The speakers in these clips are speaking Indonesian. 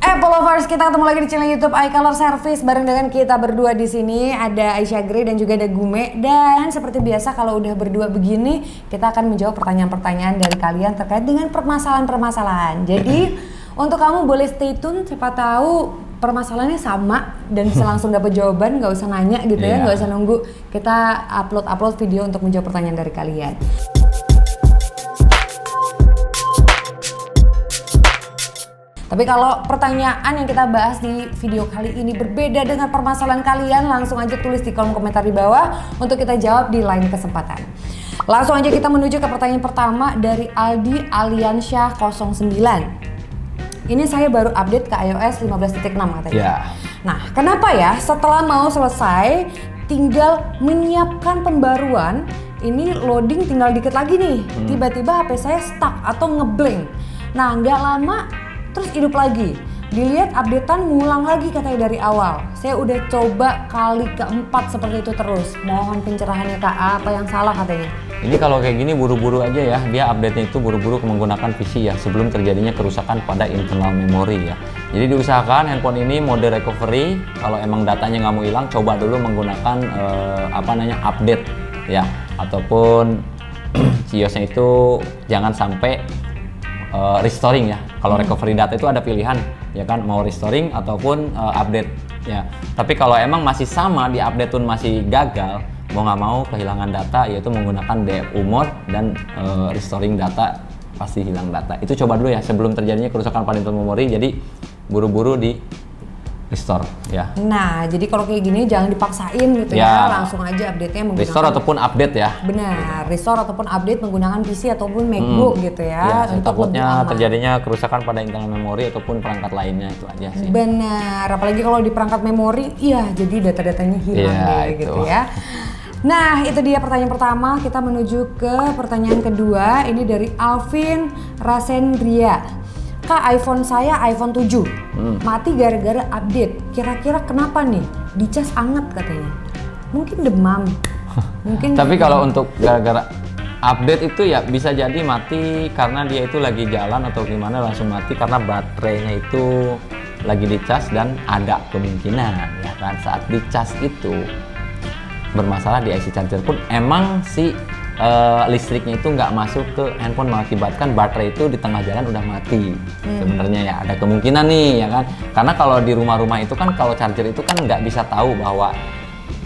Apple Lovers, kita ketemu lagi di channel YouTube iColor Service bareng dengan kita berdua di sini. Ada Aisyah Grey dan juga ada Gume. Dan seperti biasa kalau udah berdua begini, kita akan menjawab pertanyaan-pertanyaan dari kalian terkait dengan permasalahan-permasalahan. Jadi untuk kamu boleh stay tune, siapa tahu permasalahannya sama dan bisa langsung dapat jawaban, nggak usah nanya gitu ya, nggak usah nunggu kita upload video untuk menjawab pertanyaan dari kalian. Tapi kalau pertanyaan yang kita bahas di video kali ini berbeda dengan permasalahan kalian, langsung aja tulis di kolom komentar di bawah untuk kita jawab di lain kesempatan. Langsung aja kita menuju ke pertanyaan pertama dari Aldi Aliansyah 09. Ini saya baru update ke iOS 15.6 katanya. Yeah. Nah, kenapa ya setelah mau selesai tinggal menyiapkan pembaruan, ini loading tinggal dikit lagi nih. Tiba-tiba HP saya stuck atau ngeblank. Nah, nggak lama terus hidup lagi. Dilihat updatean ngulang lagi katanya dari awal. Saya udah coba kali keempat seperti itu terus. Mohon pencerahannya Kak, apa yang salah katanya? Ini kalau kayak gini buru-buru aja ya, dia update-nya itu buru-buru menggunakan PC ya, sebelum terjadinya kerusakan pada internal memori ya. Jadi diusahakan handphone ini mode recovery, kalau emang datanya nggak mau hilang, coba dulu menggunakan update ya, ataupun iOS-nya itu jangan sampai restoring ya. Kalau recovery data itu ada pilihan ya kan, mau restoring ataupun update ya. Tapi kalau emang masih sama di update pun masih gagal, mau nggak mau kehilangan data, yaitu menggunakan DFU mode dan restoring data pasti hilang data. Itu coba dulu ya sebelum terjadinya kerusakan pada internal memori. Jadi buru-buru di restore ya. Nah, jadi kalau kayak gini jangan dipaksain gitu ya, langsung aja update-nya menggunakan restore ataupun update ya. Benar, restore ataupun update menggunakan PC ataupun MacBook gitu ya. Untuk takutnya terjadinya kerusakan pada internal memori ataupun perangkat lainnya, itu aja sih. Benar, apalagi kalau di perangkat memori, iya jadi data-datanya hilang deh gitu ya. Nah, itu dia pertanyaan pertama. Kita menuju ke pertanyaan kedua. Ini dari Alvin Rasendria. Kak, iPhone saya iPhone 7 mati gara-gara update. Kira-kira kenapa nih? Dicas anget katanya. Mungkin demam. Mungkin. Tapi kalau untuk gara-gara update itu ya bisa jadi mati karena dia itu lagi jalan atau gimana langsung mati karena baterainya itu lagi dicas, dan ada kemungkinan ya kan saat dicas itu bermasalah di IC charger pun emang si listriknya itu nggak masuk ke handphone, mengakibatkan baterai itu di tengah jalan udah mati. Sebenarnya ya ada kemungkinan nih ya kan, karena kalau di rumah-rumah itu kan kalau charger itu kan nggak bisa tahu bahwa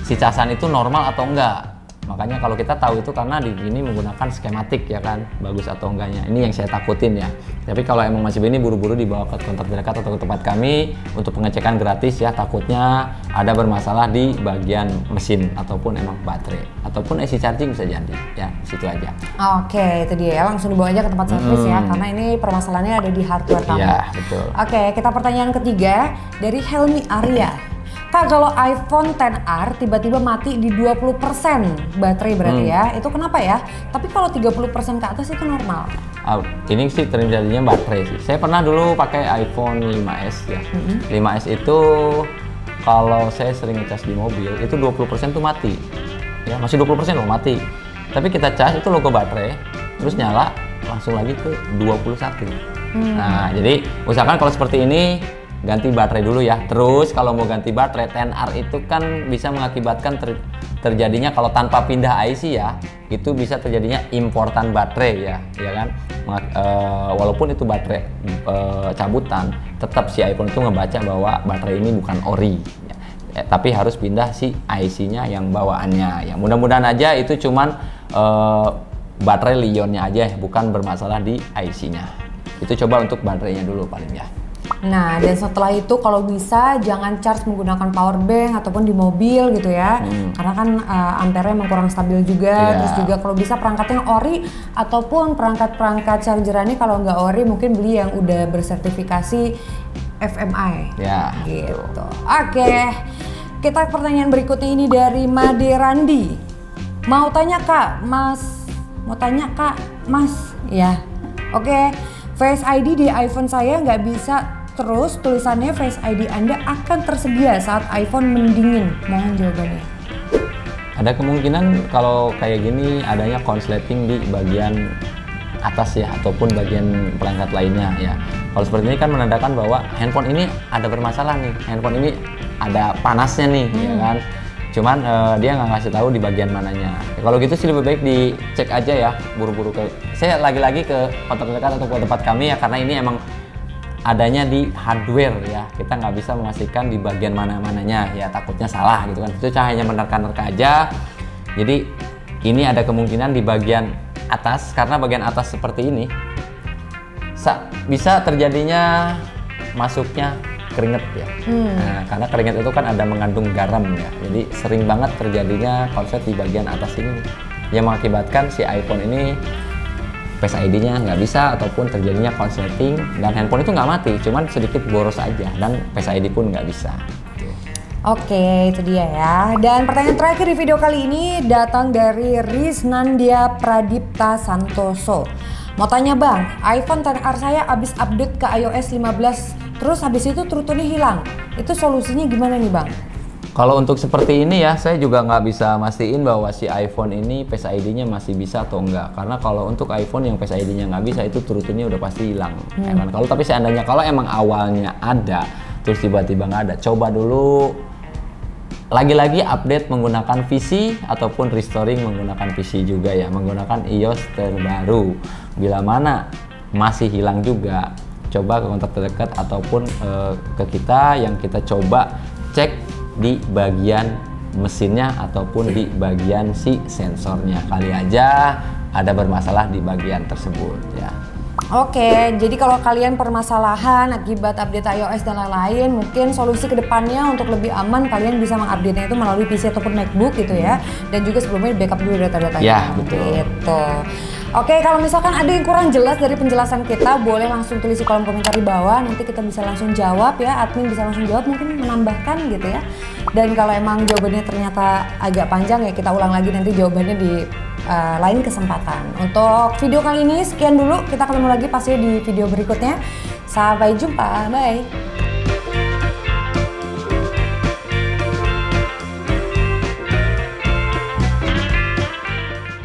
si casan itu normal atau enggak. Makanya kalau kita tahu itu karena di sini menggunakan skematik ya kan, bagus atau enggaknya. Ini yang saya takutin ya. Tapi kalau emang masih begini, buru-buru dibawa ke kontak terdekat atau ke tempat kami untuk pengecekan gratis ya. Takutnya ada bermasalah di bagian mesin ataupun emang baterai ataupun IC charging bisa jadi ya, situ aja. Oke, itu dia ya, langsung dibawa aja ke tempat servis ya, karena ini permasalahannya ada di hardware kamu. Iya, betul. Oke, kita pertanyaan ketiga dari Helmi Arya. Kak, kalau iPhone XR tiba-tiba mati di 20% baterai berarti ya, itu kenapa ya? Tapi kalau 30% ke atas itu normal? Ini sih terjadinya baterai sih. Saya pernah dulu pakai iPhone 5S ya. 5S itu kalau saya sering ngecas di mobil, itu 20% tuh mati. Ya, masih 20% loh mati. Tapi kita cas itu logo baterai, terus nyala, langsung lagi ke 21. Nah, jadi usahakan kalau seperti ini, ganti baterai dulu ya. Terus kalau mau ganti baterai, XR itu kan bisa mengakibatkan terjadinya kalau tanpa pindah IC ya, itu bisa terjadinya importan baterai ya kan. Walaupun itu baterai cabutan, tetap si iPhone itu ngebaca bahwa baterai ini bukan ori ya. Tapi harus pindah si IC-nya yang bawaannya ya. Mudah-mudahan aja itu cuman baterai lionnya aja, bukan bermasalah di IC-nya. Itu coba untuk baterainya dulu paling ya. Nah, dan setelah itu kalau bisa jangan charge menggunakan power bank ataupun di mobil gitu ya, karena kan ampere emang kurang stabil juga. Terus juga kalau bisa perangkatnya ori ataupun perangkat chargerannya kalau nggak ori mungkin beli yang udah bersertifikasi FMI gitu. Oke, kita pertanyaan berikutnya ini dari Made Randi. Mau tanya Kak, Mas ya. Oke, Face ID di iPhone saya nggak bisa. Terus tulisannya Face ID Anda akan tersedia saat iPhone mendingin. Mohon jawabannya. Ada kemungkinan kalau kayak gini adanya konsleting di bagian atas ya, ataupun bagian perangkat lainnya ya. Kalau seperti ini kan menandakan bahwa handphone ini ada bermasalah nih, handphone ini ada panasnya nih, ya kan. Cuman dia nggak ngasih tahu di bagian mananya. Kalau gitu sih lebih baik dicek aja ya, buru-buru ke. Saya lagi-lagi ke kontak terdekat atau ke tempat kami ya, karena ini emang adanya di hardware ya. Kita nggak bisa memastikan di bagian mana-mananya ya, takutnya salah gitu kan. Itu hanya menerka-nerka aja. Jadi ini ada kemungkinan di bagian atas, karena bagian atas seperti ini bisa terjadinya masuknya keringet ya. Nah, karena keringet itu kan ada mengandung garam ya. Jadi sering banget terjadinya konslet di bagian atas ini yang mengakibatkan si iPhone ini Face ID-nya nggak bisa ataupun terjadinya konsleting, dan handphone itu nggak mati, cuman sedikit boros aja dan Face ID pun nggak bisa. Oke, itu dia ya. Dan pertanyaan terakhir di video kali ini datang dari Riznandia Pradipta Santoso. Mau tanya bang, iPhone XR saya habis update ke iOS 15, terus habis itu True-Tone hilang. Itu solusinya gimana nih bang? Kalau untuk seperti ini ya, saya juga nggak bisa mastiin bahwa si iPhone ini Face ID-nya masih bisa atau enggak. Karena kalau untuk iPhone yang Face ID-nya nggak bisa, itu True-Tone-nya udah pasti hilang. Ya kan? Kalau tapi seandainya kalau emang awalnya ada, terus tiba-tiba nggak ada, coba dulu lagi-lagi update menggunakan VC ataupun restoring menggunakan VC juga ya, menggunakan iOS terbaru. Bila mana masih hilang juga, coba ke kontak terdekat ataupun ke kita yang kita coba cek di bagian mesinnya ataupun di bagian si sensornya. Kali aja ada bermasalah di bagian tersebut ya. Oke, jadi kalau kalian permasalahan akibat update iOS dan lain-lain, mungkin solusi kedepannya untuk lebih aman kalian bisa mengupdate-nya itu melalui PC ataupun MacBook gitu ya. Dan juga sebelumnya backup dulu data-datanya. Ya, betul. Gitu. Oke, kalau misalkan ada yang kurang jelas dari penjelasan kita, boleh langsung tulis di kolom komentar di bawah. Nanti kita bisa langsung jawab ya, admin bisa langsung jawab, mungkin menambahkan gitu ya. Dan kalau emang jawabannya ternyata agak panjang ya, kita ulang lagi nanti jawabannya di lain kesempatan. Untuk video kali ini sekian dulu, kita ketemu lagi pasti di video berikutnya. Sampai jumpa, bye.